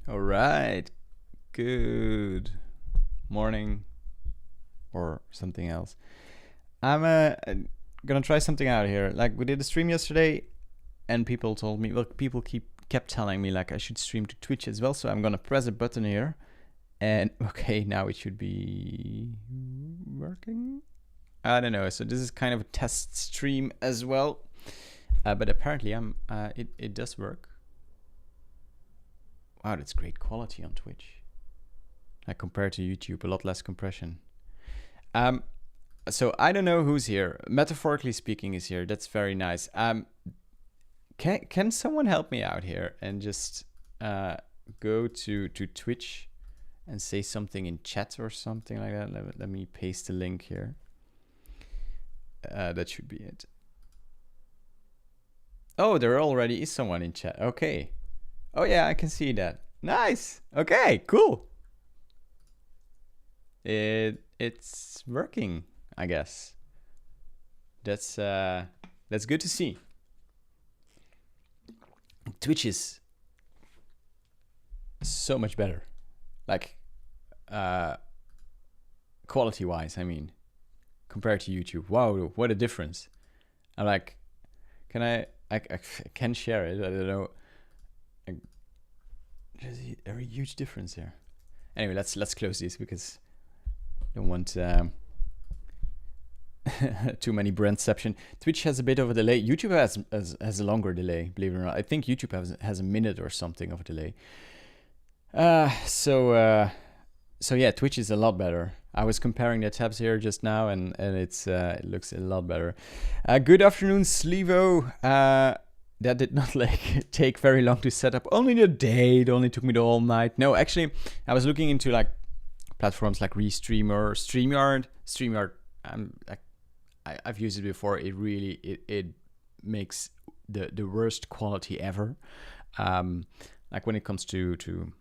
All right. Good morning or something else. I'm gonna try something out here. Like we did a stream yesterday, and people told me, well, people kept telling me like I should stream to Twitch as well. So I'm gonna press a button here, and okay, now it should be working. I don't know. So this is kind of a test stream as well, but apparently it does work. Wow, that's great quality on Twitch. Like compared to YouTube, a lot less compression. So I don't know who's here. Metaphorically speaking is here. That's very nice. Can someone help me out here and just go to Twitch and say something in chat or something like that? Let me paste the link here. That should be it. Oh, there already is someone in chat. Okay. Oh yeah, I can see that. Nice. Okay, cool. It's working, I guess. That's good to see. Twitch is so much better. Like quality wise, I mean, compared to YouTube. Wow, what a difference. I'm like, can I can share it. I don't know. There's a very huge difference here. Anyway, let's close this because I don't want too many brandception. Twitch has a bit of a delay. YouTube has a longer delay, believe it or not. I think YouTube has a minute or something of a delay. So yeah, Twitch is a lot better. I was comparing the tabs here just now, and it looks a lot better. Good afternoon, Slevo. That did not like take very long to set up. Only the day. It only took me the whole night. No, actually, I was looking into like platforms like Restreamer, StreamYard. I've used it before. It really it makes the worst quality ever. Like when it comes to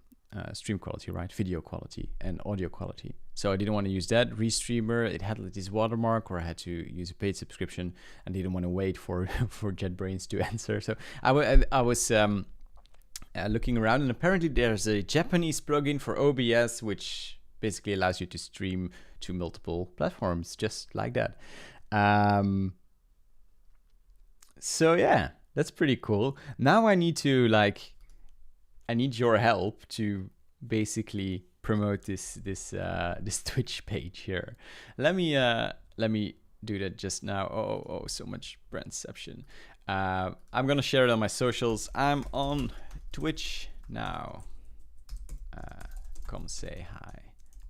stream quality, right? Video quality and audio quality. So I didn't want to use that. Restreamer, it had this watermark, or I had to use a paid subscription and didn't want to wait for JetBrains to answer. So I was looking around, and apparently there's a Japanese plugin for OBS which basically allows you to stream to multiple platforms just like that. So yeah, that's pretty cool. Now I need your help to basically promote this Twitch page here. Let me do that just now. Oh, so much brandception. I'm gonna share it on my socials. I'm on Twitch now. Come say hi.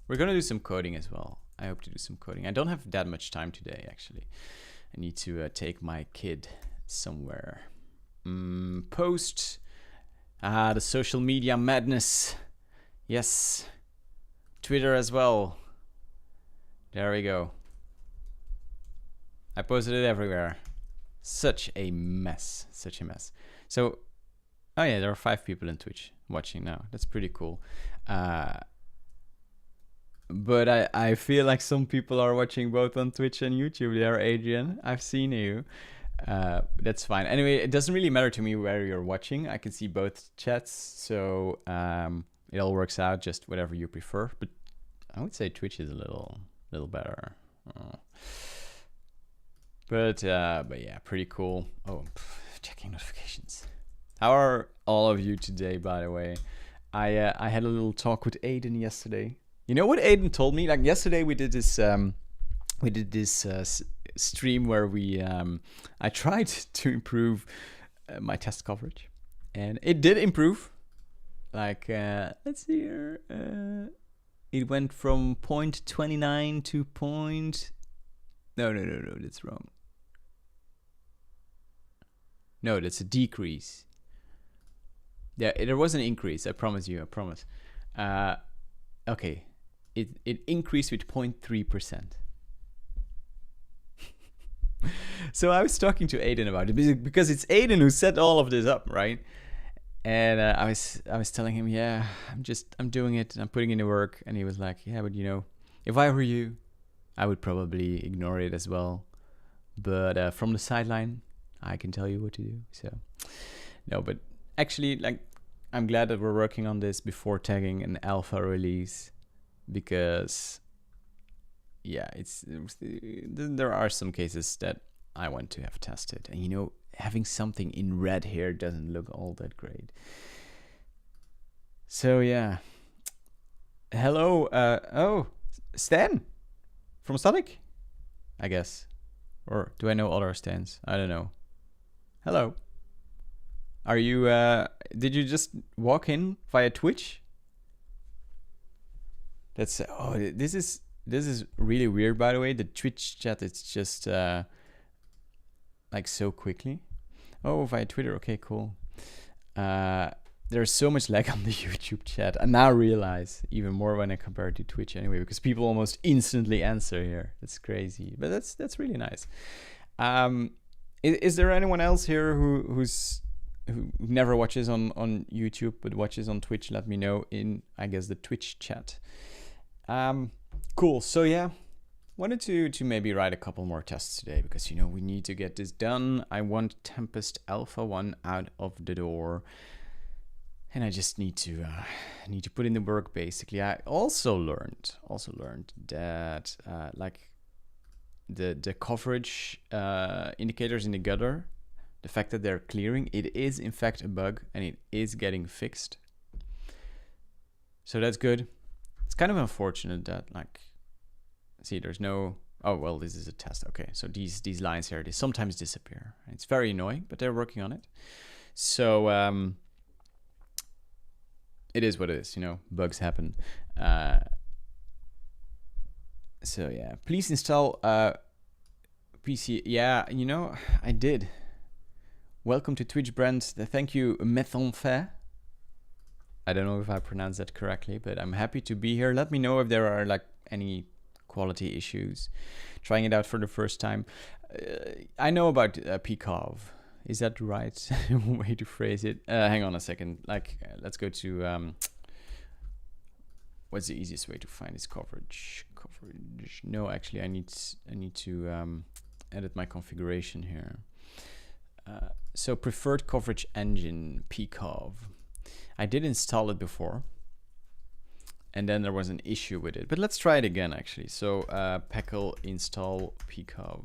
We're gonna do some coding as well. I hope to do some coding. I don't have that much time today, actually. I need to take my kid somewhere. Post. The social media madness. Yes. Twitter as well. There we go. I posted it everywhere. Such a mess. Such a mess. So, oh yeah, there are 5 people in Twitch watching now. That's pretty cool. But I feel like some people are watching both on Twitch and YouTube. There, Adrian. I've seen you. That's fine. Anyway, it doesn't really matter to me where you're watching. I can see both chats, so it all works out. Just whatever you prefer. But I would say Twitch is a little better. But yeah, pretty cool. Oh, checking notifications. How are all of you today? By the way, I had a little talk with Aiden yesterday. You know what Aiden told me? Like yesterday, we did this stream where I tried to improve my test coverage, and it did improve. Like let's see here, it went from 0.29 to no, that's wrong. No, that's a decrease. Yeah, there was an increase. I promise you. I promise. Okay, it increased with 0.3%. So I was talking to Aiden about it because it's Aiden who set all of this up, right? And I was telling him, yeah, I'm doing it and I'm putting in the work. And he was like, yeah, but if I were you, I would probably ignore it as well. But from the sideline, I can tell you what to do. So no, but actually, like I'm glad that we're working on this before tagging an alpha release, because yeah, there are some cases that I want to have tested, and you know, having something in red here doesn't look all that great. So yeah, hello, oh, Stan from Static, I guess, or do I know other Stans? I don't know. Hello. Are you? Did you just walk in via Twitch? That's this is really weird, by the way. The Twitch chat, it's just like so quickly. Oh, via Twitter. Okay, cool. There's so much lag on the YouTube chat. I now realize even more when I compare it to Twitch anyway, because people almost instantly answer here. That's crazy, but that's really nice. Is there anyone else here who never watches on YouTube but watches on Twitch? Let me know in, I guess, the Twitch chat. Cool. So yeah, wanted to maybe write a couple more tests today, because you know, we need to get this done. I want Tempest Alpha 1 out of the door, and I just need to put in the work. Basically, I also learned that like the coverage indicators in the gutter, the fact that they're clearing, it is in fact a bug, and it is getting fixed. So that's good. It's kind of unfortunate that, like, see, there's no, oh well, this is a test. Okay, so these lines here, they sometimes disappear. It's very annoying, but they're working on it. So it is what it is, you know, bugs happen. So yeah, please install PC. Yeah, you know, I did. Welcome to Twitch, Brand. Thank you, Methanfe. I don't know if I pronounced that correctly, but I'm happy to be here. Let me know if there are like any quality issues. Trying it out for the first time. I know about PCOV. Is that the right way to phrase it? Hang on a second. Like, let's go to what's the easiest way to find this coverage? No, actually, I need to edit my configuration here. So preferred coverage engine, PCOV. I did install it before, and then there was an issue with it. But let's try it again, actually. So peckle install PCOV.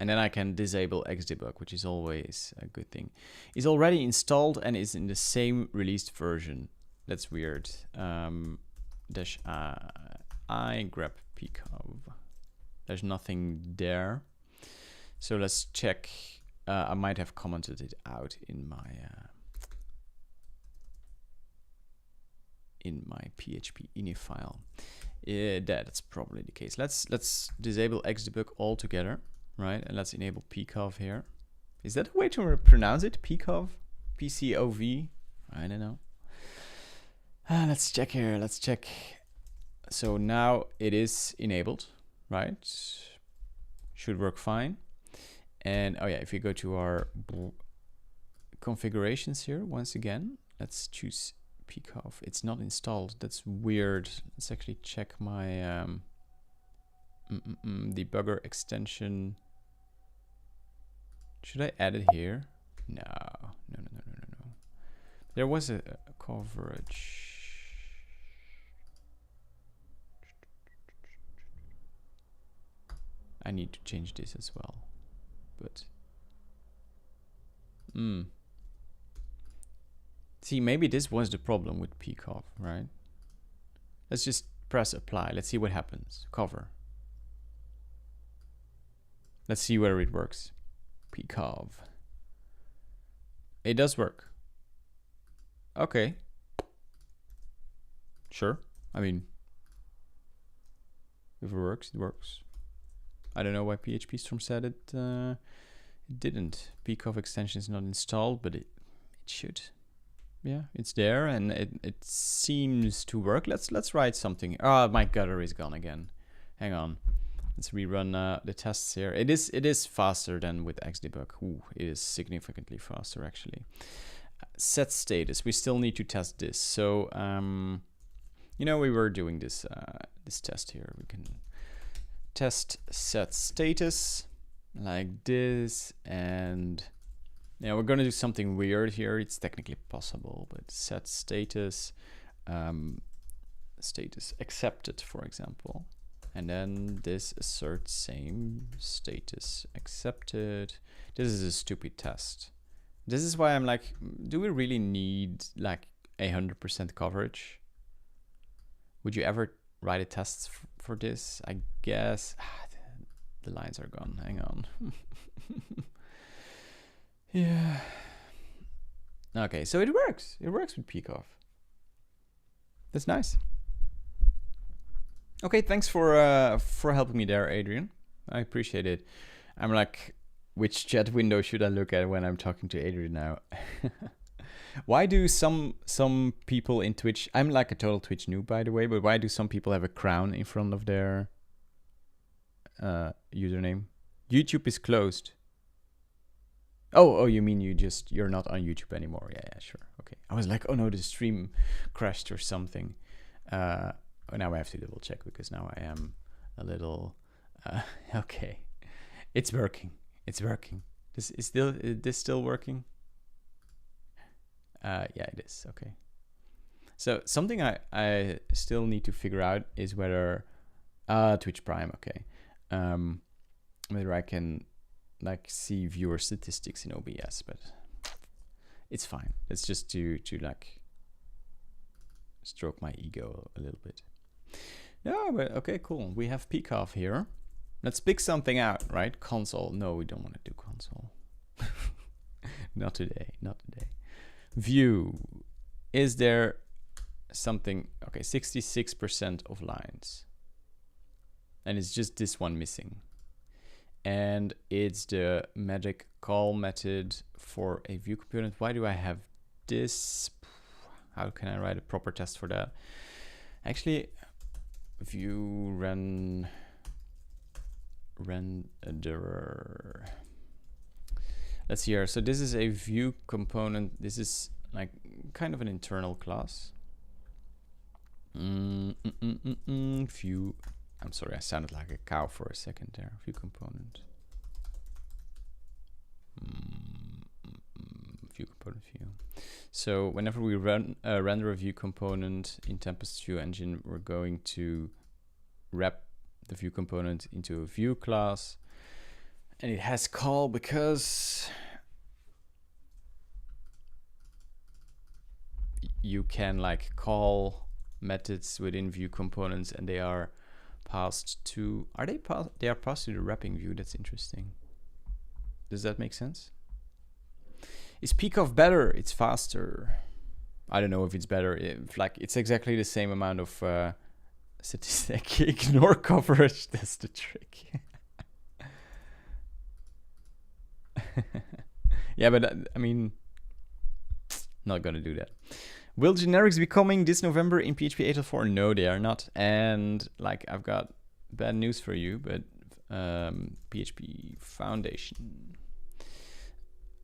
And then I can disable Xdebug, which is always a good thing. It's already installed and is in the same released version. That's weird. Dash I grep PCOV. There's nothing there. So let's check. I might have commented it out in my PHP ini file. That's probably the case. Let's disable Xdebug altogether. Right, and let's enable PCOV here. Is that a way to pronounce it? PCOV? PCOV? I don't know. Let's check here. Let's check. So now it is enabled, right? Should work fine. And oh yeah, if we go to our configurations here, once again, let's choose PCOV. It's not installed. That's weird. Let's actually check my debugger extension. Should I add it here? No. There was a coverage. I need to change this as well. But see, maybe this was the problem with PCOV, right? Let's just press apply. Let's see what happens. Cover. Let's see whether it works. PCOV. It does work. Okay. Sure. I mean, if it works, it works. I don't know why PHPStorm said it didn't. PCOV extension is not installed, but it should. Yeah, it's there, and it seems to work. Let's write something. Oh, my gutter is gone again. Hang on. Let's rerun the tests here. It is faster than with Xdebug. Ooh, it is significantly faster actually. Set status. We still need to test this. So you know, we were doing this this test here. We can test set status like this, and Yeah, we're gonna do something weird here. It's technically possible, but set status, status accepted, for example. And then this assert same status accepted. This is a stupid test. This is why I'm like, do we really need like 100% coverage? Would you ever write a test for this? I guess. The lines are gone. Hang on. Yeah. Okay, so it works. It works with peek-off. That's nice. Okay, thanks for helping me there, Adrian. I appreciate it. I'm like, which chat window should I look at when I'm talking to Adrian now? Why do some people in Twitch, I'm like a total Twitch noob, by the way, but why do some people have a crown in front of their username? YouTube is closed. Oh, you mean you're not on YouTube anymore? Yeah, sure. Okay. I was like, oh no, the stream crashed or something. Now I have to double check because now I am a little, okay. It's working. Is this still working? Yeah, it is. Okay. So something I still need to figure out is whether, Twitch Prime, okay. Whether I can like see viewer statistics in OBS, but it's fine. It's just to like stroke my ego a little bit. No, but okay, cool. We have peek-off here. Let's pick something out, right? Console. No, we don't want to do console. Not today. View. Is there something? Okay, 66% of lines. And it's just this one missing. And it's the magic call method for a view component. Why do I have this? How can I write a proper test for that? Actually, view renderer. Let's see here. So this is a view component. This is like kind of an internal class. View. I'm sorry, I sounded like a cow for a second there. View component. View component view. So whenever we run render a view component in Tempest View Engine, we're going to wrap the view component into a view class, and it has call because you can like call methods within view components, and they are passed to, they are passed to the wrapping view. That's interesting. Does that make sense? Is peek-off better? It's faster. I don't know if it's better. It's exactly the same amount of statistic. Ignore coverage. That's the trick. Yeah, but I mean, not gonna do that. Will generics be coming this November in PHP 8.4? No, they are not. And like, I've got bad news for you, but PHP Foundation,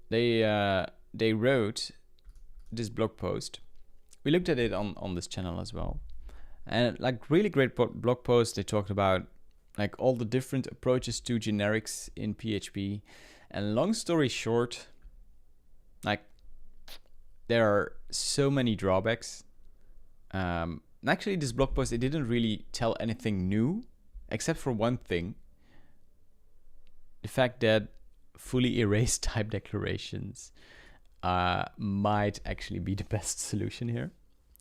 they wrote this blog post. We looked at it on this channel as well, and like really great blog post. They talked about like all the different approaches to generics in PHP, and long story short, like there are so many drawbacks. Actually, this blog post, it didn't really tell anything new, except for one thing. The fact that fully erased type declarations might actually be the best solution here,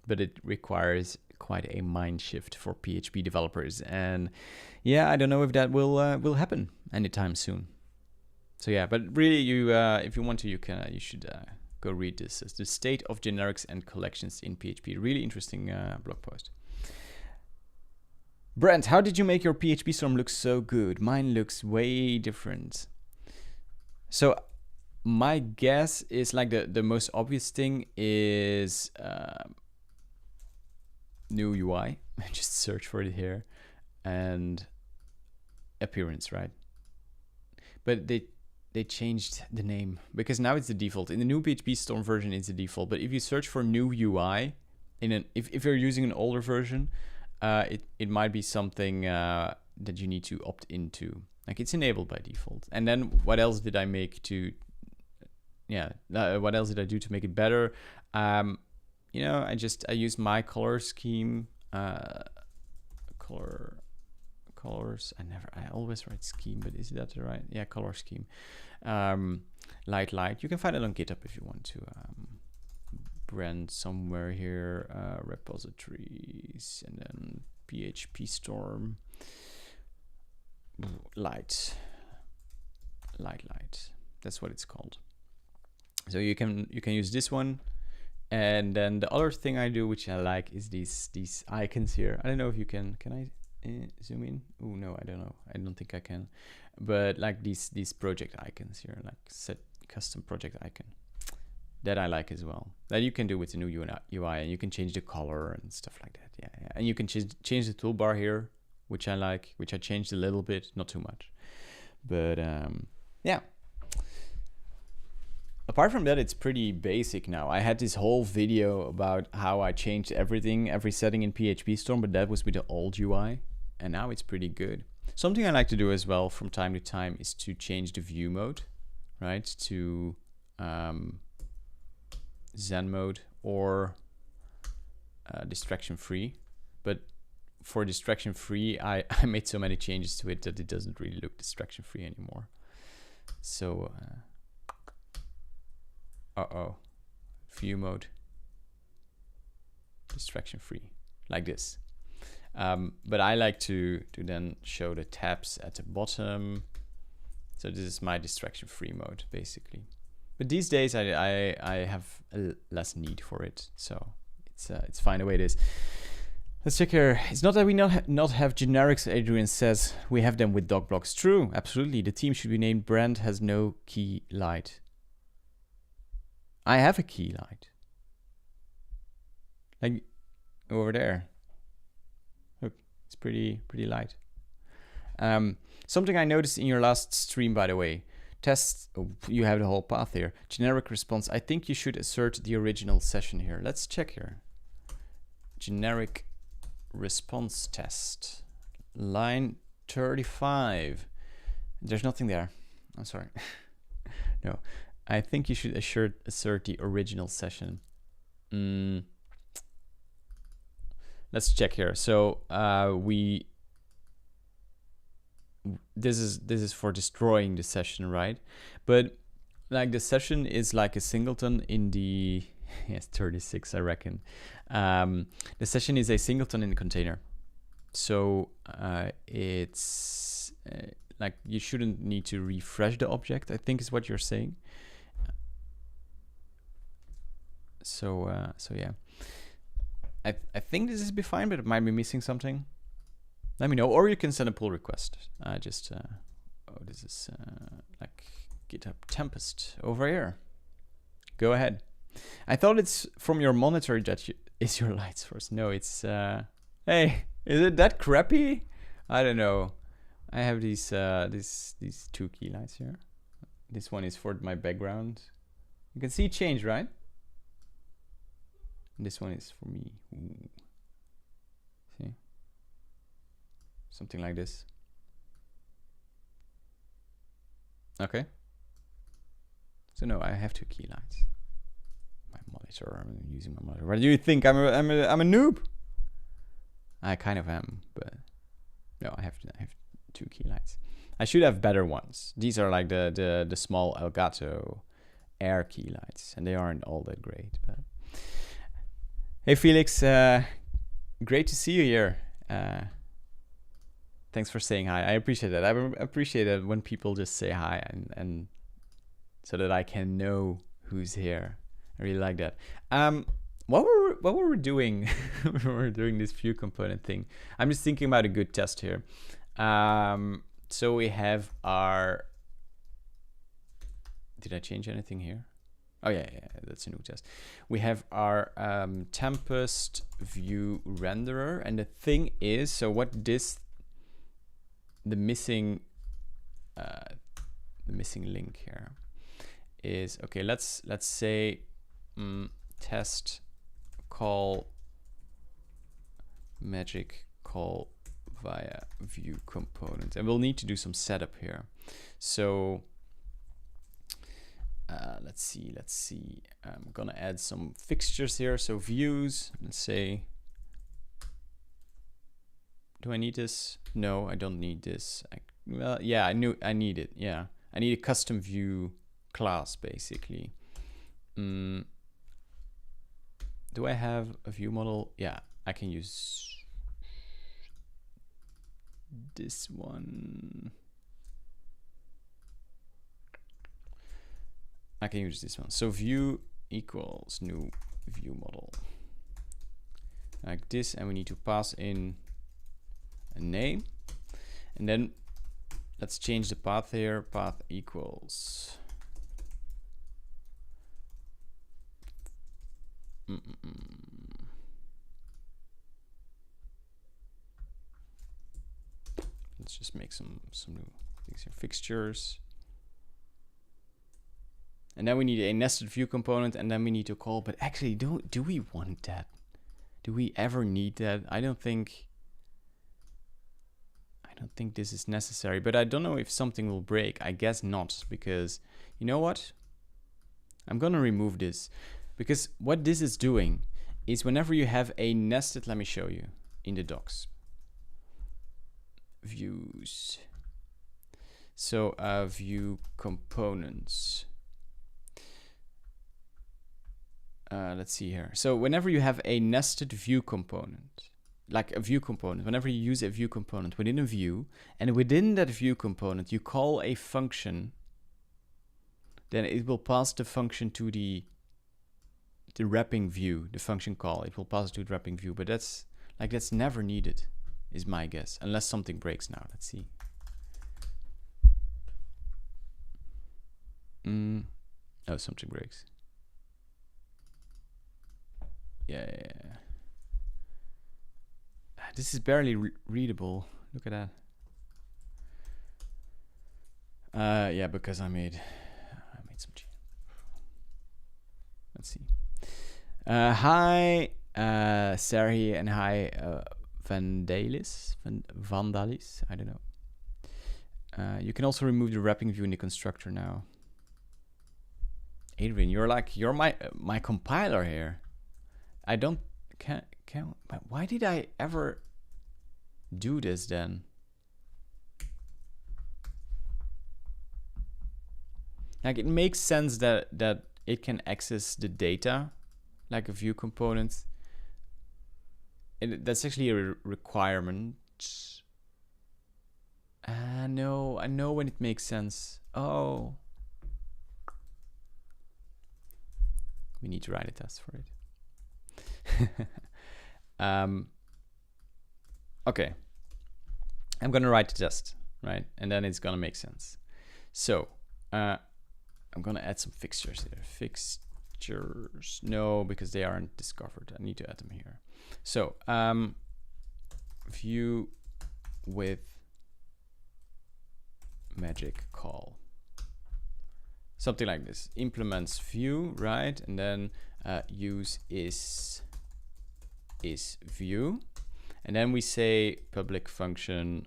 but it requires quite a mind shift for PHP developers. And yeah, I don't know if that will happen anytime soon. So yeah, but really, you if you want to, you should go read this. It's the state of generics and collections in PHP. Really interesting blog post. Brent, how did you make your PHP storm look so good? Mine looks way different. So my guess is like the most obvious thing is new UI. Just search for it here, and appearance, right? But they changed the name because now it's the default. In the new PHP Storm version, it's the default. But if you search for new UI, if you're using an older version, it might be something that you need to opt into. Like, it's enabled by default. And then what else did I make to yeah, what else did I do to make it better? You know, I use my color scheme, colors. I always write scheme, but is that right? Yeah, color scheme. Light. You can find it on GitHub if you want to. Brand somewhere here, repositories, and then PHP Storm. Light. That's what it's called. So you can use this one. And then the other thing I do, which I like, is these icons here. I don't know if you can I zoom in? Oh no, I don't know. I don't think I can. But like these project icons here, like set custom project icon, that I like as well. That you can do with the new UI, and you can change the color and stuff like that. Yeah. And you can change the toolbar here, which I like, which I changed a little bit, not too much. But yeah. Apart from that, it's pretty basic now. I had this whole video about how I changed every setting in PHP Storm, but that was with the old UI, and now it's pretty good. Something I like to do as well from time to time is to change the view mode, right, to Zen mode or distraction free. But for distraction free, I made so many changes to it that it doesn't really look distraction free anymore. So view mode, distraction free, like this. But I like to then show the tabs at the bottom. So this is my distraction free mode basically. But these days I have less need for it, so it's fine the way it is. Let's check here. It's not that we not have generics. Adrian says we have them with doc blocks. True, absolutely. The team should be named Brand has no key light. I have a key light. Like over there. Look, it's pretty light. Something I noticed in your last stream, by the way. Test, you have the whole path here. Generic response. I think you should assert the original session here. Let's check here. Generic response test. Line 35. There's nothing there. I'm sorry. No. I think you should assert the original session. Let's check here. So this is for destroying the session, right? But like the session is like a singleton in the yes 36, I reckon. The session is a singleton in the container. So it's like you shouldn't need to refresh the object, I think is what you're saying. So yeah, I think this is be fine, but it might be missing something. Let me know, or you can send a pull request. Oh, this is like GitHub Tempest over here. Go ahead. I thought it's from your monitor that is your light source. No, it's hey, is it that crappy? I don't know. I have these these two key lights here. This one is for my background. You can see change, right? This one is for me. Ooh. See? Something like this. Okay. So no, I have two key lights. My monitor, I'm using my monitor. What do you think? I'm a noob? I kind of am, but no, I have two key lights. I should have better ones. These are like the small Elgato Air key lights, and they aren't all that great, but hey Felix, great to see you here. Thanks for saying hi. I appreciate that. I appreciate it when people just say hi and so that I can know who's here. I really like that. What were we doing when we were doing this view component thing? I'm just thinking about a good test here. So we have our. Did I change anything here? Oh yeah, that's a new test. We have our Tempest view renderer, and the thing is, so what the missing link here is, okay, let's say test call magic call via view component, and we'll need to do some setup here. So let's let's see. I'm gonna add some fixtures here. So views, let's say, do I need this? No, I don't need this. Well, yeah, I need it. Yeah, I need a custom view class basically. Do I have a view model? Yeah, I can use this one. I can use this one. So view equals new view model. Like this, and we need to pass in a name. And then let's change the path here. Path equals let's just make some new things here. Fixtures. And then we need a nested view component, and then we need to call, but actually do we want that? Do we ever need that? I don't think this is necessary, but I don't know if something will break. I guess not, because you know what? I'm gonna remove this, because what this is doing is whenever you have a nested, let me show you in the docs. Views. So view components. Let's see here. So whenever you have a nested view component, like a view component, whenever you use a view component within a view, and within that view component you call a function, then it will pass the function to the wrapping view, the function call. It will pass it to the wrapping view, but that's never needed, is my guess, unless something breaks now. Let's see. Oh, something breaks. Yeah. This is barely readable. Look at that. Yeah, because I made some change. Let's see. Hi, Serhi, and hi, Vandalis. I don't know. You can also remove the wrapping view in the constructor now. Adrian, you're my compiler here. I don't can't. Why did I ever do this then? Like, it makes sense that it can access the data like a view component. That's actually a requirement. No, I know when it makes sense. Oh, we need to write a test for it. Okay, I'm gonna write the test, right? And then it's gonna make sense. So I'm gonna add some fixtures here. Fixtures, no, because they aren't discovered. I need to add them here. So view with magic call, something like this. Implements view, right? And then use is view, and then we say public function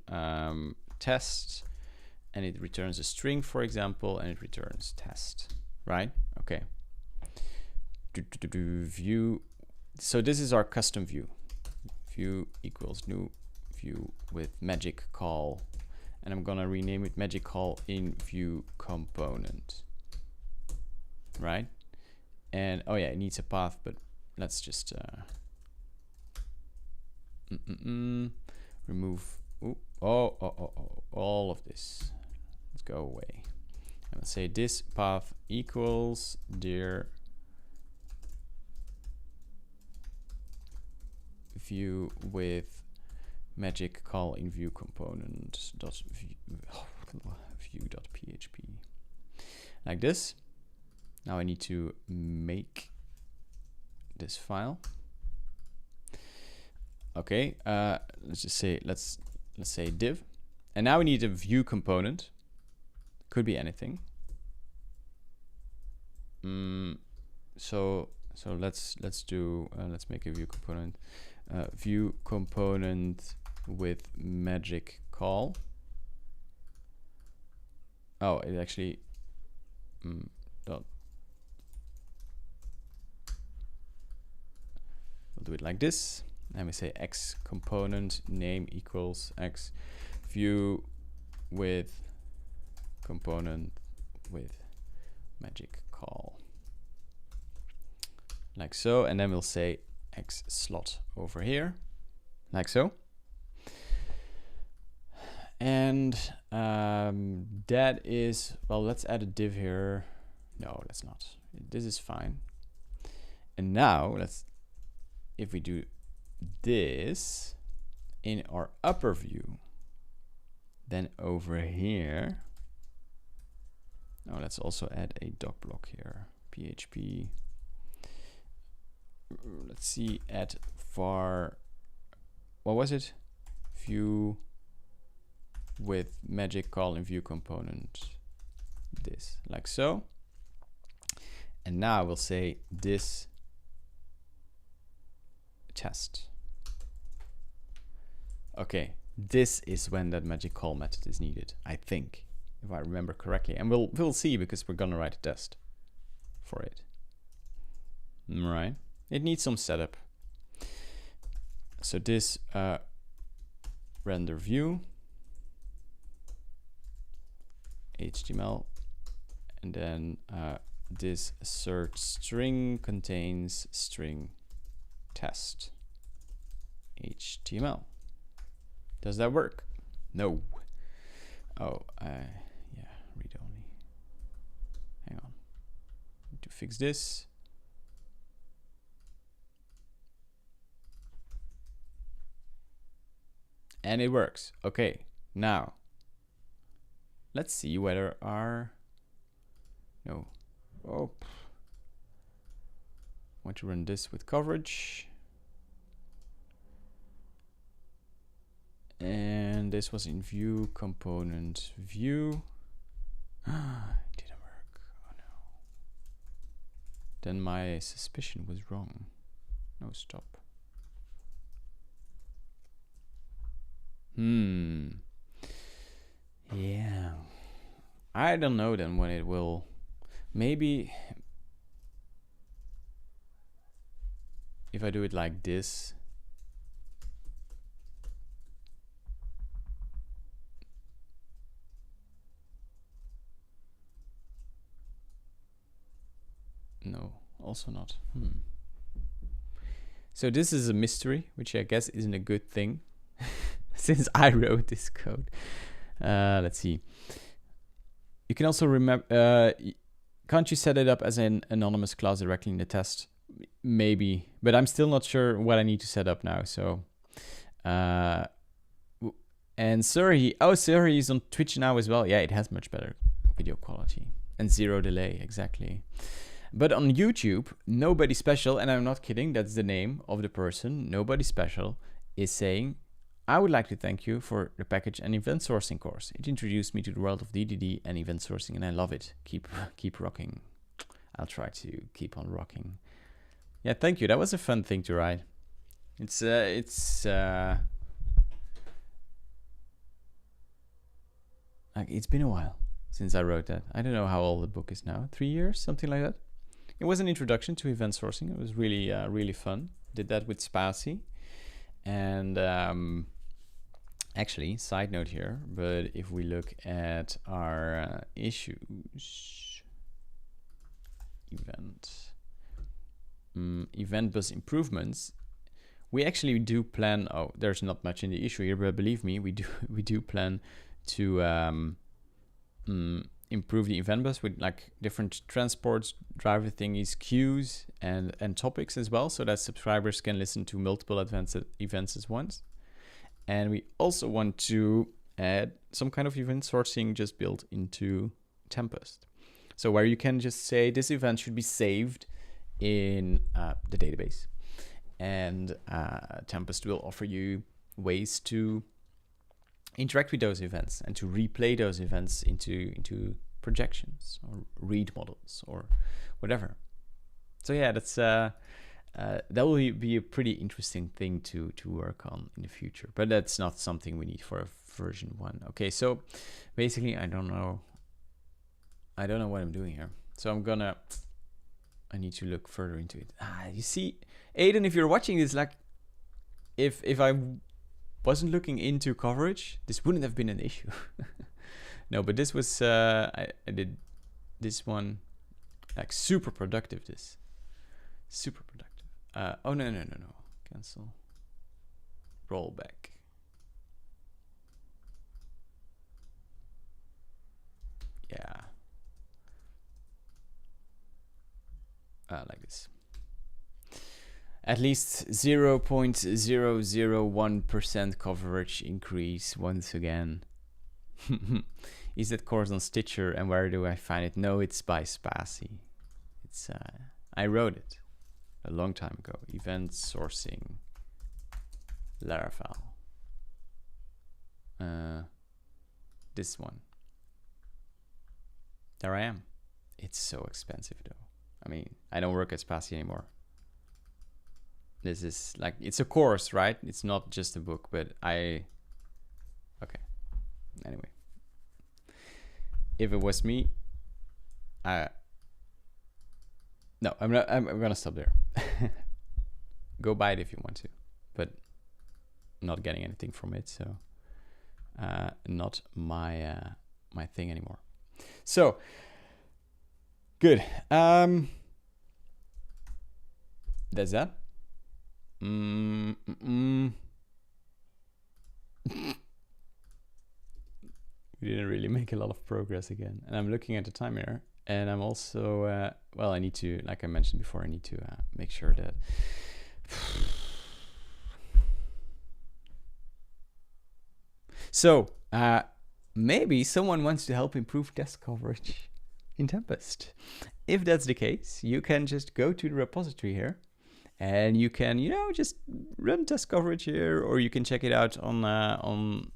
test, and it returns a string, for example, and it returns test, right? Okay. View. So this is our custom view. View equals new view with magic call, and I'm gonna rename it magic call in view component, right? And oh yeah, it needs a path, but let's just remove all of this. Let's go away. And let's say this path equals dir view with magic call in view component dot view.php, like this. Now I need to make this file. Okay, let's just say let's say div, and now we need a view component. Could be anything. So let's make a view component. View component with magic call. Oh, it actually dot do it like this. And we say X component name equals X view with component with magic call. Like so. And then we'll say X slot over here. Like so. And that is, well, let's add a div here. No, let's not. This is fine. And now if we do this in our upper view, then over here, let's also add a doc block here. PHP. Let's see, add var, what was it? View with magic call and view component, this, like so. And now we'll say this test. Okay, this is when that magic call method is needed, I think, if I remember correctly. And we'll see, because we're gonna write a test for it. Right, it needs some setup. So this render view HTML, and then this assert string contains string test HTML. Does that work? No. Oh, yeah, read only. Hang on. Need to fix this. And it works. Okay, now let's see whether our I want to run this with coverage. And this was in view component view. It didn't work. Oh no. Then my suspicion was wrong. No, stop. Yeah. I don't know then when it will. Maybe if I do it like this. No, also not. So this is a mystery, which I guess isn't a good thing since I wrote this code. Let's see. You can also remember, can't you set it up as an anonymous class directly in the test? Maybe, but I'm still not sure what I need to set up now. So, and Surrey, Surrey is on Twitch now as well. Yeah, it has much better video quality and zero delay, exactly. But on YouTube, Nobody Special, and I'm not kidding, that's the name of the person, Nobody Special, is saying, I would like to thank you for the package and event sourcing course. It introduced me to the world of DDD and event sourcing, and I love it. Keep rocking. I'll try to keep on rocking. Yeah, thank you. That was a fun thing to write. It's been a while since I wrote that. I don't know how old the book is now. 3 years, something like that. It was an introduction to event sourcing. It was really really fun. Did that with Spassy. And actually, side note here, but if we look at our issues, event bus improvements, we actually do plan. Oh, there's not much in the issue here, but believe me, we do plan to improve the event bus with like different transports, driver thingies, queues, and topics as well, so that subscribers can listen to multiple events at once. And we also want to add some kind of event sourcing just built into Tempest. So where you can just say this event should be saved in the database. And Tempest will offer you ways to interact with those events and to replay those events into projections or read models or whatever. So yeah, that's that will be a pretty interesting thing to work on in the future, but that's not something we need for a version 1. Okay, so basically I don't know what I'm doing here. So I'm gonna I need to look further into it. You see, Aiden, if you're watching this, like, if I wasn't looking into coverage, this wouldn't have been an issue. No, but this was, I did this one, like, super productive, super productive. Oh, no, cancel, roll back. Yeah. Like this. At least 0.001% coverage increase once again. Is that course on Stitcher, and where do I find it? No, it's by Spassy. It's I wrote it a long time ago. Event sourcing, Laravel. This one. There I am. It's so expensive though. I mean, I don't work at Spassy anymore. This is like, it's a course, right? It's not just a book, but okay. Anyway. If it was me, no, I'm gonna stop there. Go buy it if you want to, but not getting anything from it, so not my my thing anymore. So good. That's that. We didn't really make a lot of progress again, and I'm looking at the time here, and I'm also well, I need to, like I mentioned before, I need to make sure that so maybe someone wants to help improve test coverage in Tempest. If that's the case, you can just go to the repository here, and you can, you know, just run test coverage here, or you can check it out on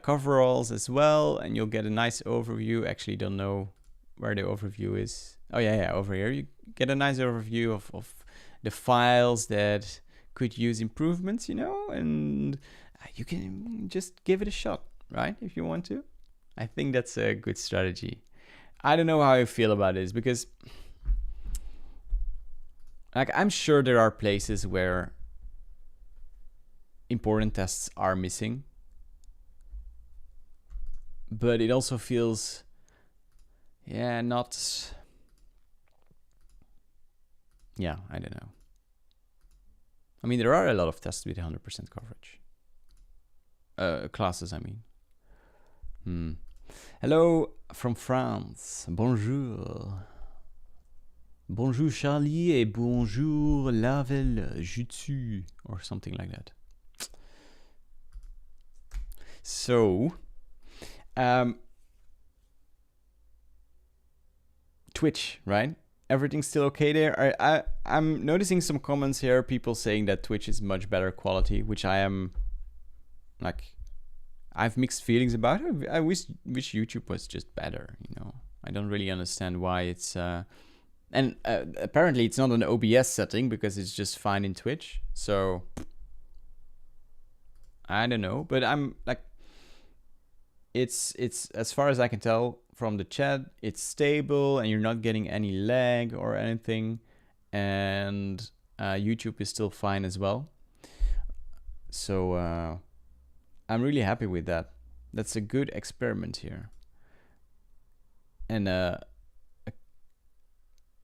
coveralls as well, and you'll get a nice overview. Actually, don't know where the overview is. Oh yeah, over here you get a nice overview of the files that could use improvements, you know, and you can just give it a shot, right, if you want to. I think that's a good strategy. I don't know how I feel about this, because like, I'm sure there are places where important tests are missing, but it also feels, yeah, not, yeah, I don't know. I mean, there are a lot of tests with 100% coverage. Classes, I mean. Hello from France. Bonjour. Bonjour Charlie et bonjour Lavel Jutsu, or something like that. So, Twitch, right? Everything's still okay there. I'm noticing some comments here, people saying that Twitch is much better quality, which I am, like, I have mixed feelings about it. I wish YouTube was just better, you know. I don't really understand why it's and apparently it's not an OBS setting, because it's just fine in Twitch. So I don't know, but I'm like, it's as far as I can tell from the chat, it's stable and you're not getting any lag or anything, and YouTube is still fine as well. So I'm really happy with that. That's a good experiment here. And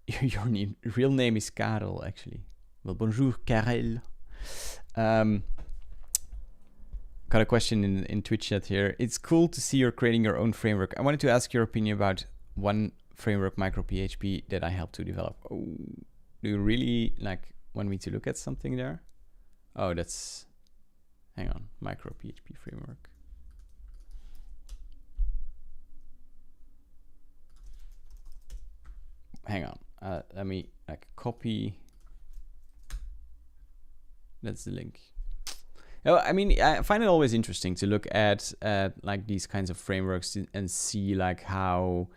your real name is Karel, actually. Well, bonjour, Karel. Got a question in Twitch chat here. It's cool to see you're creating your own framework. I wanted to ask your opinion about one framework, MicroPHP, that I helped to develop. Oh, do you really want me to look at something there? Oh, that's, hang on, MicroPHP framework. Hang on, let me copy. That's the link. Oh, I mean, I find it always interesting to look at like these kinds of frameworks and see like how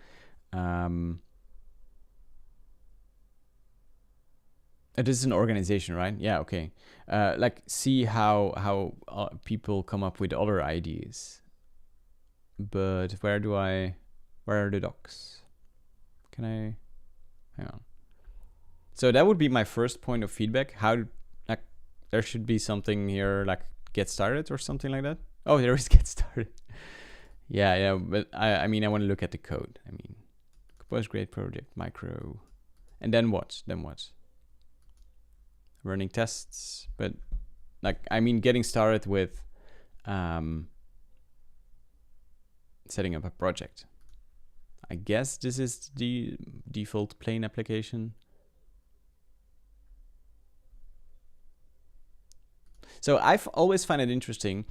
it is an organization, right? Yeah, okay. Like see how people come up with other ideas. But where are the docs? Can I, hang on. So that would be my first point of feedback. How, like, there should be something here like get started or something like that. Oh, there is get started. Yeah, but I mean, I want to look at the code. I mean, compose great project, micro, and then what? Running tests, but like, I mean, getting started with setting up a project. I guess this is the default plain application. So I've always found it interesting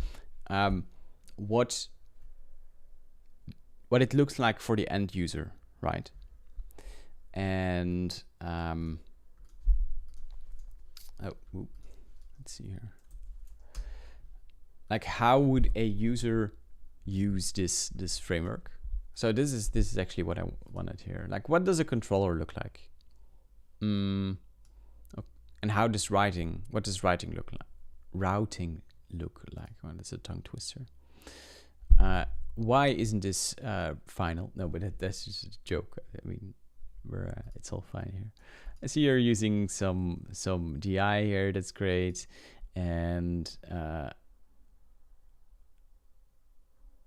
what it looks like for the end user, right? And let's see here. Like, how would a user use this framework? So this is actually what I wanted here. Like, what does a controller look like? And how does what does routing look like? Well, that's a tongue twister. Why isn't this final? No, but that's just a joke. I mean, it's all fine here. I see you're using some DI here. That's great, and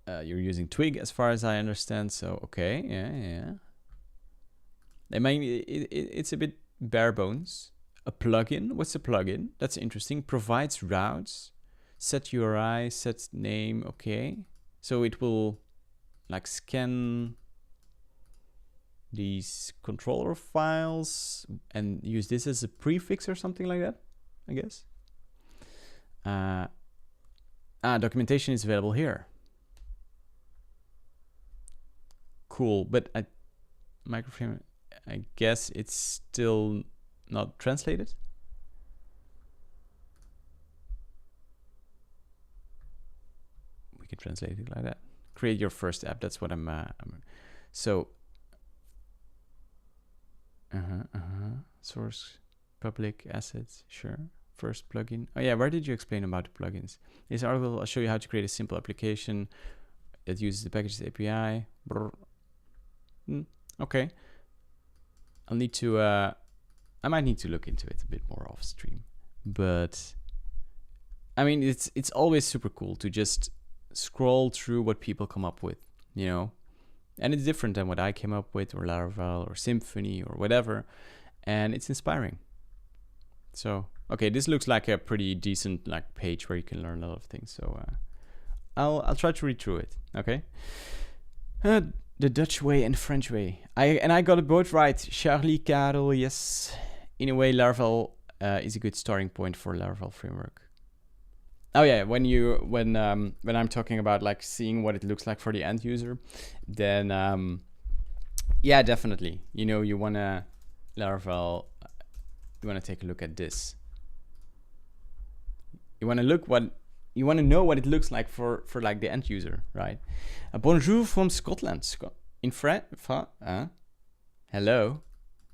you're using Twig as far as I understand. So okay, yeah. I mean, it's a bit bare bones. A plugin. What's a plugin? That's interesting. Provides routes. Set URI. Set name. Okay. So it will like scan these controller files and use this as a prefix or something like that, I guess. Documentation is available here. Cool, but microframe, I guess it's still not translated. We can translate it like that. Create your first app. That's what I'm so source public assets, sure. First plugin. Oh yeah, where did you explain about the plugins? This article, I'll show you how to create a simple application that uses the packages API. Okay. I'll need to I might need to look into it a bit more off stream, but I mean, it's always super cool to just scroll through what people come up with, you know, and it's different than what I came up with, or Laravel or Symfony or whatever, and it's inspiring. So okay, this looks like a pretty decent like page where you can learn a lot of things. So I'll try to read through it. Okay. The Dutch way and French way. I got it both right. Charlie, Karel, yes. In a way, Laravel is a good starting point for Laravel framework. Oh yeah, when I'm talking about like seeing what it looks like for the end user, then yeah, definitely. You know, you wanna Laravel. You wanna take a look at this. You wanna know what it looks like for like the end user, right? Bonjour from Scotland. In France? Hello?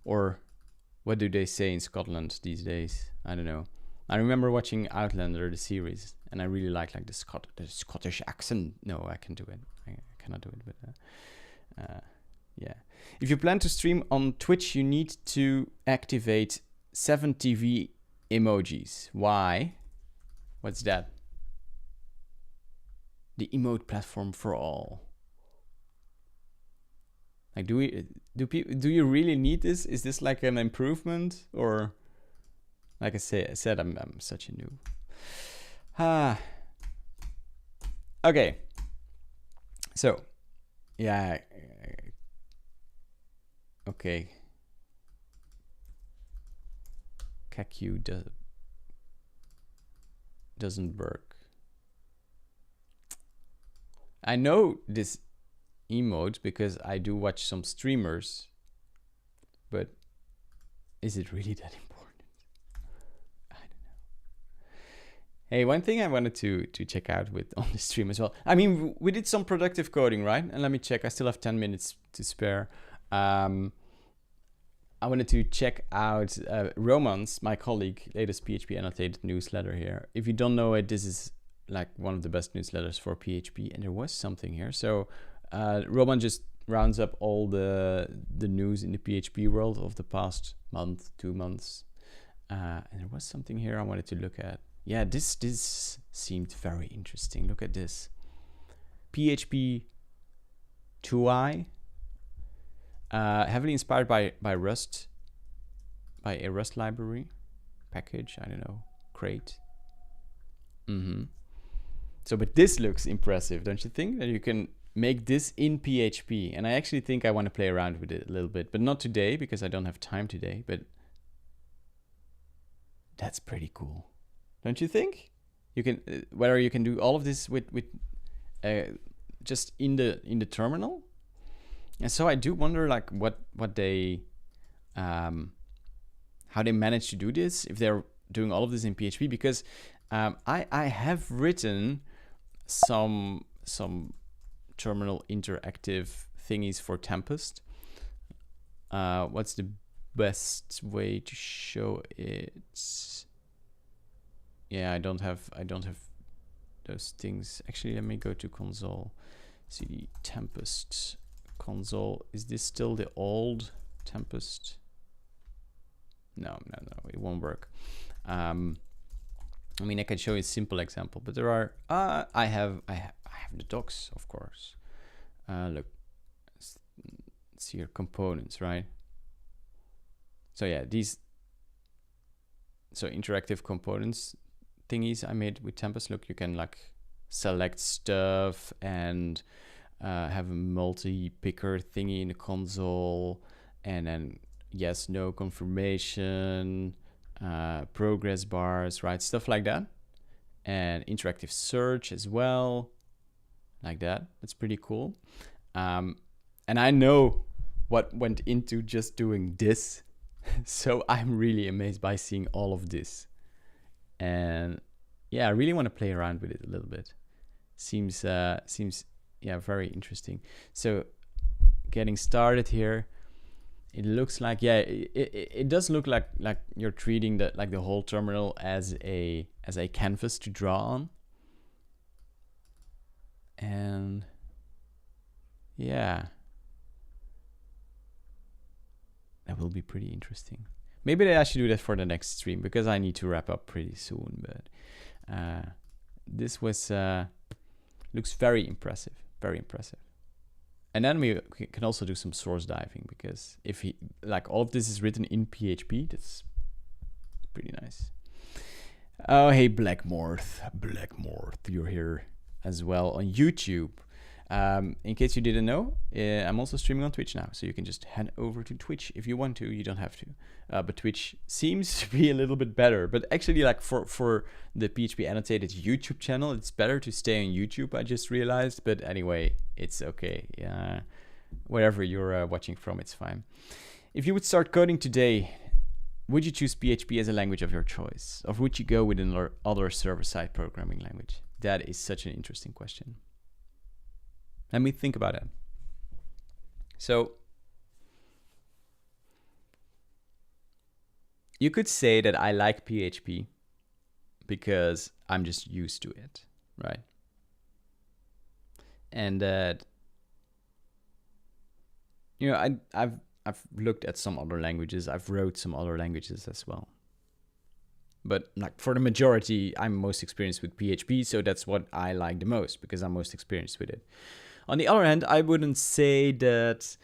Or what do they say in Scotland these days? I don't know. I remember watching Outlander, the series, and I really like the Scottish accent. No, I can do it. I cannot do it, but yeah. If you plan to stream on Twitch, you need to activate 7 TV emojis. Why? What's that? The emote platform for all. Like, do you really need this? Is this like an improvement, or like I said, I'm such a noob. Okay. So, yeah. Okay. Kaku doesn't work. I know this emote because I do watch some streamers, but is it really that important? I don't know. Hey, one thing I wanted to check out on the stream as well. I mean, we did some productive coding, right? And let me check. I still have 10 minutes to spare. I wanted to check out Roman's, my colleague, latest PHP annotated newsletter here. If you don't know it, this is like one of the best newsletters for PHP, and there was something here. So Roman just rounds up all the news in the PHP world of the past month, 2 months. And there was something here I wanted to look at. Yeah, this seemed very interesting. Look at this. PHP 2i, heavily inspired by Rust, by a Rust library package. I don't know, crate. So, but this looks impressive, don't you think? That you can make this in PHP. And I actually think I want to play around with it a little bit, but not today because I don't have time today. But that's pretty cool, don't you think? You can whether you can do all of this with just in the terminal. And so I do wonder, like, what they how they manage to do this, if they're doing all of this in PHP, because I have written some terminal interactive thingies for Tempest. What's the best way to show it? Yeah, I don't have those things. Actually, let me go to console. CD Tempest console. Is this still the old Tempest? No, it won't work. I mean, I can show you a simple example, but there are I have the docs, of course. Look, see your components, right? So yeah, these interactive components thingies I made with Tempest. Look, you can like select stuff and have a multi-picker thingy in the console, and then yes, no confirmation, progress bars, right? Stuff like that. And interactive search as well, like that. That's pretty cool. And I know what went into just doing this. So I'm really amazed by seeing all of this. And yeah, I really want to play around with it a little bit. Seems yeah, very interesting. So getting started here. It looks like, yeah, it does look like you're treating the whole terminal as a canvas to draw on. And yeah, that will be pretty interesting. Maybe I should do that for the next stream because I need to wrap up pretty soon. But this was looks very impressive, very impressive. And then we can also do some source diving, because if all of this is written in PHP, that's pretty nice. Oh, hey, Blackmorth, you're here as well on YouTube. In case you didn't know, I'm also streaming on Twitch now, so you can just head over to Twitch if you want to. You don't have to, but Twitch seems to be a little bit better. But actually, like for the PHP annotated YouTube channel, it's better to stay on YouTube, I just realized. But anyway, it's okay. Yeah, wherever you're watching from, it's fine. If you would start coding today, would you choose PHP as a language of your choice, or would you go with another server-side programming language? That is such an interesting question. Let me think about it. So you could say that I like PHP because I'm just used to it, right? And that, you know, I've looked at some other languages. I've wrote some other languages as well. But like for the majority, I'm most experienced with PHP, so that's what I like the most because I'm most experienced with it. On the other hand, I wouldn't say that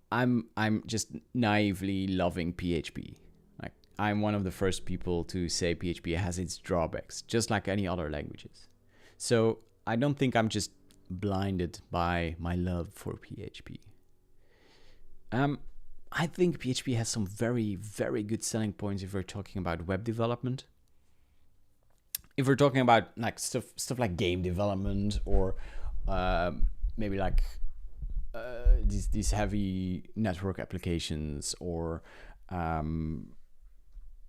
I'm just naively loving PHP. Like, I'm one of the first people to say PHP has its drawbacks, just like any other languages. So I don't think I'm just blinded by my love for PHP. I think PHP has some very, very good selling points if we're talking about web development. If we're talking about like stuff like game development, or maybe like these heavy network applications, or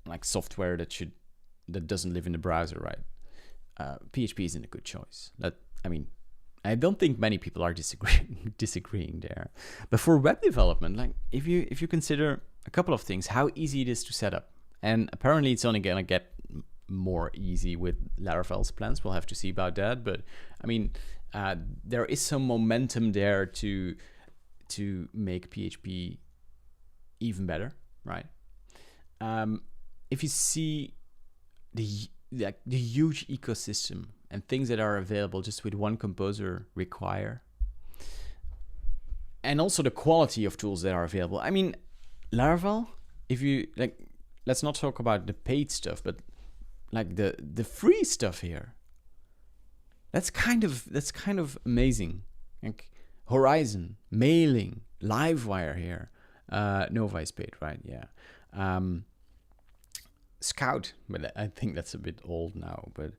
like software that doesn't live in the browser, right? PHP isn't a good choice. I don't think many people are disagreeing there. But for web development, like if you consider a couple of things, how easy it is to set up, and apparently it's only gonna get more easy with Laravel's plans. We'll have to see about that. But I mean, there is some momentum there to make PHP even better, right? If you see the huge ecosystem and things that are available just with one composer require, and also the quality of tools that are available. I mean, Laravel, if you like, let's not talk about the paid stuff, but like the free stuff here. That's kind of amazing. Like Horizon, mailing, Livewire here. Nova is paid, right? Yeah. Scout, but I think that's a bit old now. But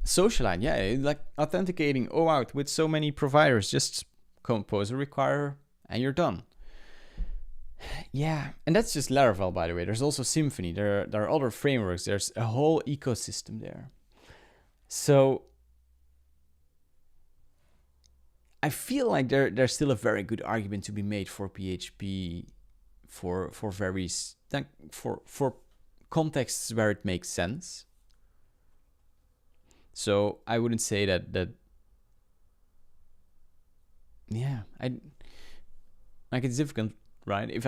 Socialite, yeah, like authenticating OAuth with so many providers, just compose a require and you're done. Yeah, and that's just Laravel, by the way. There's also Symfony. There are other frameworks. There's a whole ecosystem there. So I feel like there's still a very good argument to be made for PHP for contexts where it makes sense. So I wouldn't say that yeah, it's difficult, right? If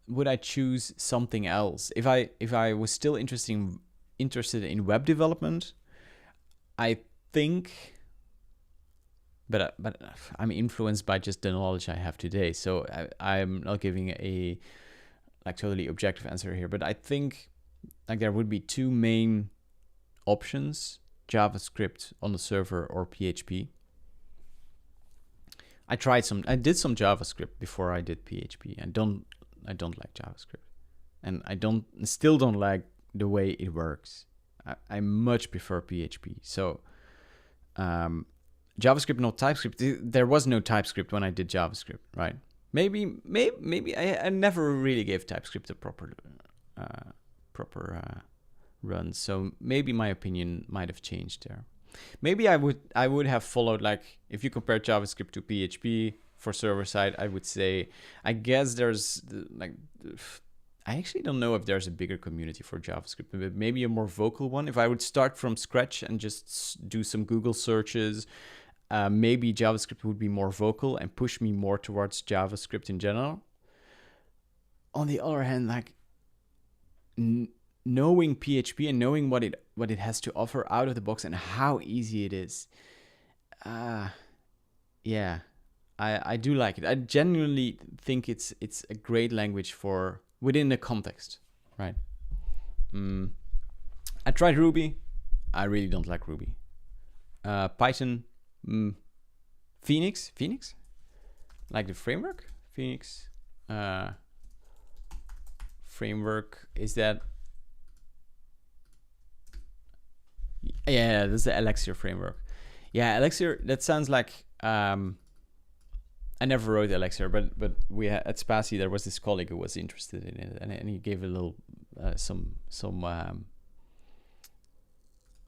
would I choose something else? If I was still interested in web development, I think, but I'm influenced by just the knowledge I have today. So I'm not giving a like totally objective answer here, but I think like there would be two main options: JavaScript on the server or PHP. I did some JavaScript before I did PHP. I don't like JavaScript, and still don't like the way it works. I much prefer PHP. So JavaScript, not TypeScript. There was no TypeScript when I did JavaScript, right? Maybe I never really gave TypeScript a proper run. So maybe my opinion might have changed there. Maybe I would have followed, like, if you compare JavaScript to PHP for server side, I would say, I guess there's like, I actually don't know if there's a bigger community for JavaScript, but maybe a more vocal one. If I would start from scratch and just do some Google searches, maybe JavaScript would be more vocal and push me more towards JavaScript in general. On the other hand, like, knowing PHP and knowing what it has to offer out of the box and how easy it is, yeah, I do like it. I genuinely think it's a great language for within the context, right? I tried Ruby. I really don't like Ruby. Python, Phoenix, like the framework. Phoenix framework, is that? Yeah, this is the Elixir framework. Yeah, Elixir, that sounds like, I never wrote Elixir, but we had, at Spatie, there was this colleague who was interested in it, and he gave a little some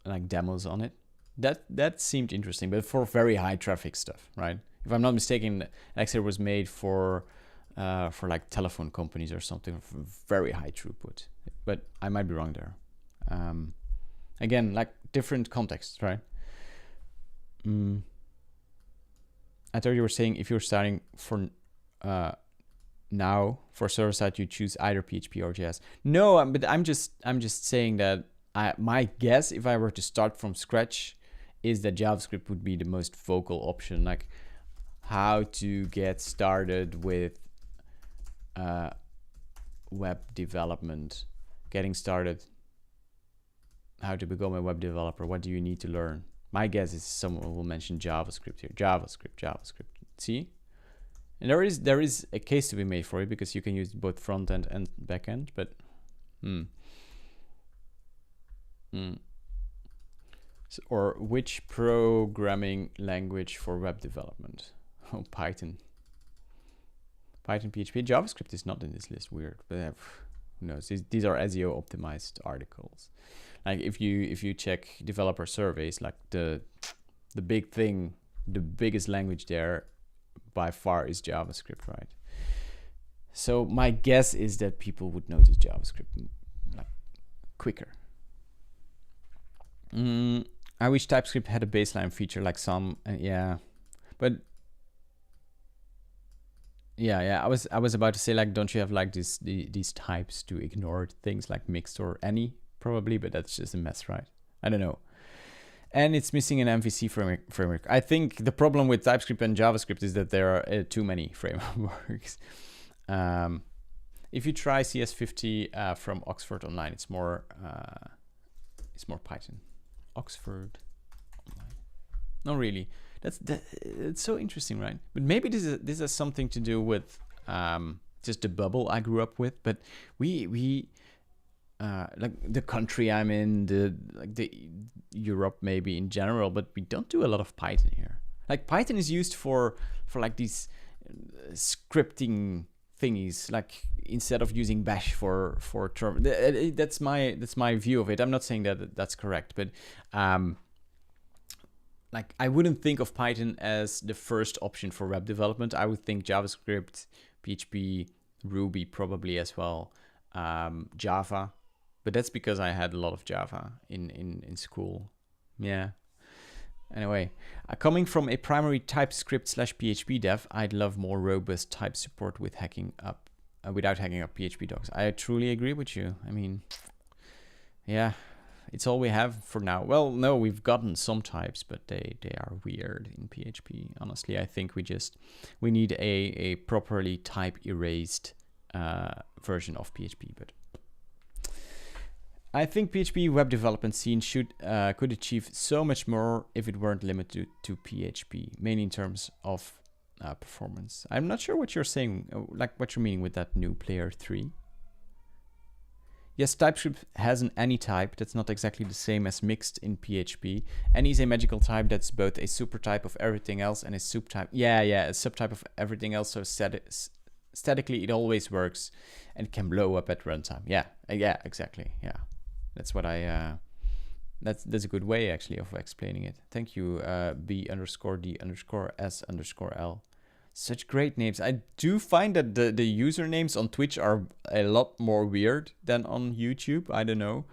like demos on it. That seemed interesting, but for very high traffic stuff, right? If I'm not mistaken, Elixir was made for like telephone companies or something, for very high throughput, but I might be wrong there. Again, like different contexts, right? I thought you were saying if you're starting for now for server side, you choose either PHP or JS. No, but I'm just saying that my guess, if I were to start from scratch, is that JavaScript would be the most vocal option. Like how to get started with web development, getting started. How to become a web developer, what do you need to learn? My guess is someone will mention JavaScript here. JavaScript. See? And there is a case to be made for it, because you can use both front end and back end, but So, or which programming language for web development? Oh, Python, PHP. JavaScript is not in this list, weird, but who knows? These are SEO optimized articles. Like if you check developer surveys, like the big thing, the biggest language there by far is JavaScript, right? So my guess is that people would notice JavaScript like quicker. I wish TypeScript had a baseline feature like some, yeah, but yeah. I was about to say, like, don't you have like these types to ignore things like mixed or any probably, but that's just a mess, right? I don't know. And it's missing an MVC framework. I think the problem with TypeScript and JavaScript is that there are too many frameworks. If you try CS50 from Oxford Online, it's more Python. Oxford Online. No, really. It's so interesting, right? But maybe this has something to do with just the bubble I grew up with. But we like the country I'm in, the Europe maybe in general, but we don't do a lot of Python here. Like Python is used for like these scripting thingies, like instead of using bash for term. That's my view of it. I'm not saying that that's correct, but like I wouldn't think of Python as the first option for web development. I would think JavaScript, PHP, Ruby probably as well, Java, but that's because I had a lot of Java in school. Yeah. Anyway, coming from a primary TypeScript/PHP dev, I'd love more robust type support with without hacking up PHP docs. I truly agree with you. I mean, yeah, it's all we have for now. Well, no, we've gotten some types, but they are weird in PHP. Honestly, I think we need a properly type erased version of PHP, but I think PHP web development scene could achieve so much more if it weren't limited to PHP, mainly in terms of performance. I'm not sure what you're saying, like what you're meaning with that new player 3. Yes, TypeScript has an any type that's not exactly the same as mixed in PHP. Any is a magical type that's both a supertype of everything else and a subtype. Yeah, a subtype of everything else. So statically, it always works and can blow up at runtime. Yeah, exactly. Yeah. That's what that's a good way actually of explaining it. Thank you, B_D_S_S_L. Such great names. I do find that the usernames on Twitch are a lot more weird than on YouTube. I don't know.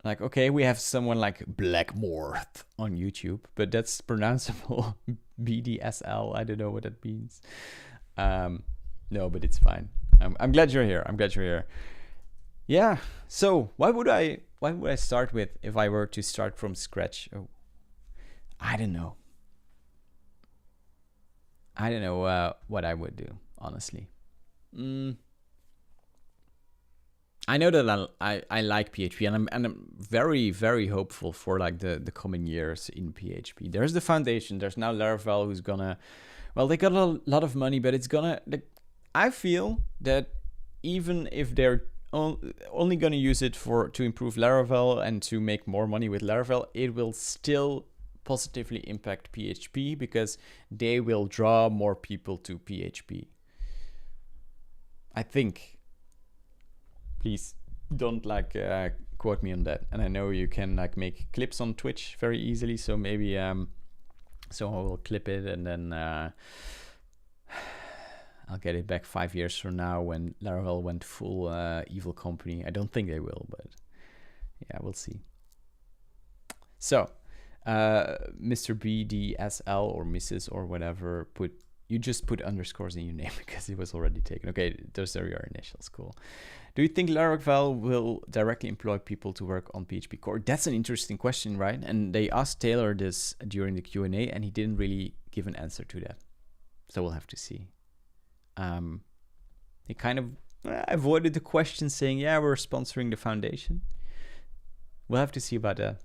Like, okay, we have someone like Blackmorth on YouTube, but that's pronounceable BDSL. I don't know what that means. No, but it's fine. I'm glad you're here. Yeah. So what would I start with if I were to start from scratch? Oh, I don't know. What I would do, honestly. I know that I like PHP, and I'm very, very hopeful for like the coming years in PHP. There's the foundation. There's now Laravel, who's gonna, well, they got a lot of money, but it's gonna. I feel that even if they're only gonna use it to improve Laravel and to make more money with Laravel, it will still positively impact PHP because they will draw more people to PHP. I think. Please don't like quote me on that. And I know you can like make clips on Twitch very easily, so maybe so I will clip it and then I'll get it back 5 years from now when Laravel went full evil company. I don't think they will, but yeah, we'll see. So Mr. BDSL or Mrs. or whatever, you just put underscores in your name because it was already taken. Okay, those are your initials. Cool. Do you think Laravel will directly employ people to work on PHP core? That's an interesting question, right? And they asked Taylor this during the Q&A, and he didn't really give an answer to that. So we'll have to see. He kind of avoided the question, saying, "Yeah, we're sponsoring the foundation." We'll have to see about that.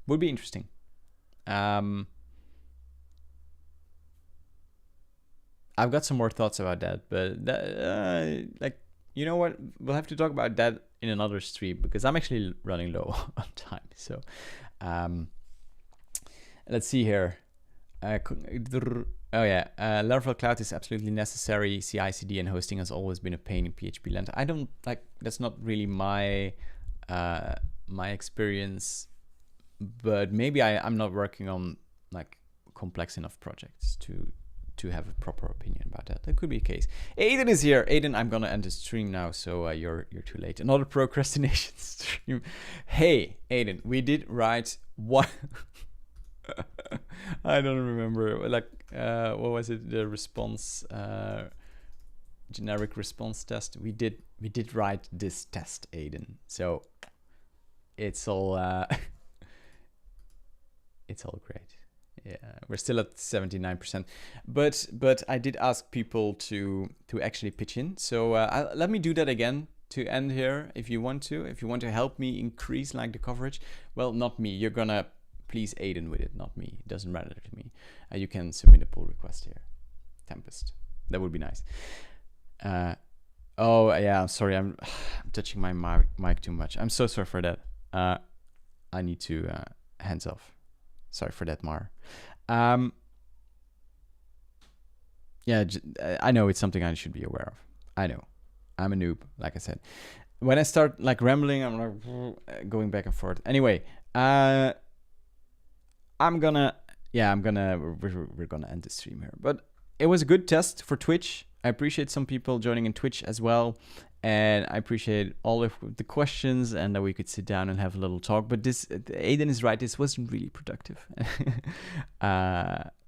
Would be interesting. I've got some more thoughts about that, but like, you know what? We'll have to talk about that in another stream because I'm actually running low on time. So let's see here. Laravel Cloud is absolutely necessary. CI/CD and hosting has always been a pain in PHP land. I don't like. That's not really my experience, but maybe I'm not working on like complex enough projects to to have a proper opinion about that. That could be a case. Aiden is here. Aiden, I'm gonna end the stream now, so you're too late. Another procrastination stream. Hey, Aiden, we did write one. I don't remember. Like, what was it? The response, generic response test. We did write this test, Aiden. So it's all it's all great. Yeah, we're still at 79%, but I did ask people to actually pitch in. So let me do that again to end here. If you want to help me increase like the coverage, well, not me. You're gonna please Aiden with it, not me. It doesn't matter to me. You can submit a pull request here, Tempest. That would be nice. Oh yeah, I'm sorry. I'm touching my mic too much. I'm so sorry for that. I need to hands off. Sorry for that, Mar. Yeah, I know it's something I should be aware of. I know. I'm a noob, like I said. When I start like rambling, I'm like going back and forth. Anyway, we're gonna end the stream here. But it was a good test for Twitch. I appreciate some people joining in Twitch as well. And I appreciate all of the questions and that we could sit down and have a little talk. But this, Aiden is right, this wasn't really productive.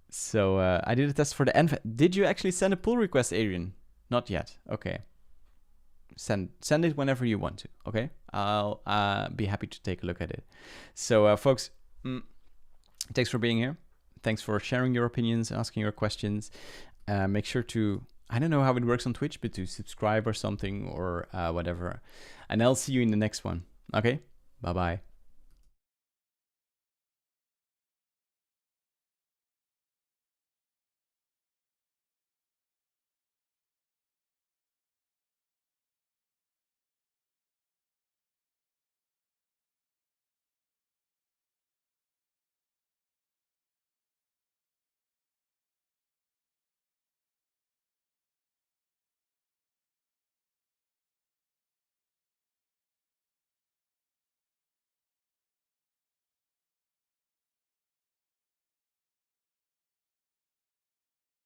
So I did a test for the end. Did you actually send a pull request, Adrian? Not yet. Okay. Send it whenever you want to. Okay. I'll be happy to take a look at it. So folks, thanks for being here. Thanks for sharing your opinions, asking your questions. Make sure to, I don't know how it works on Twitch, but to subscribe or something or whatever. And I'll see you in the next one. Okay? Bye-bye.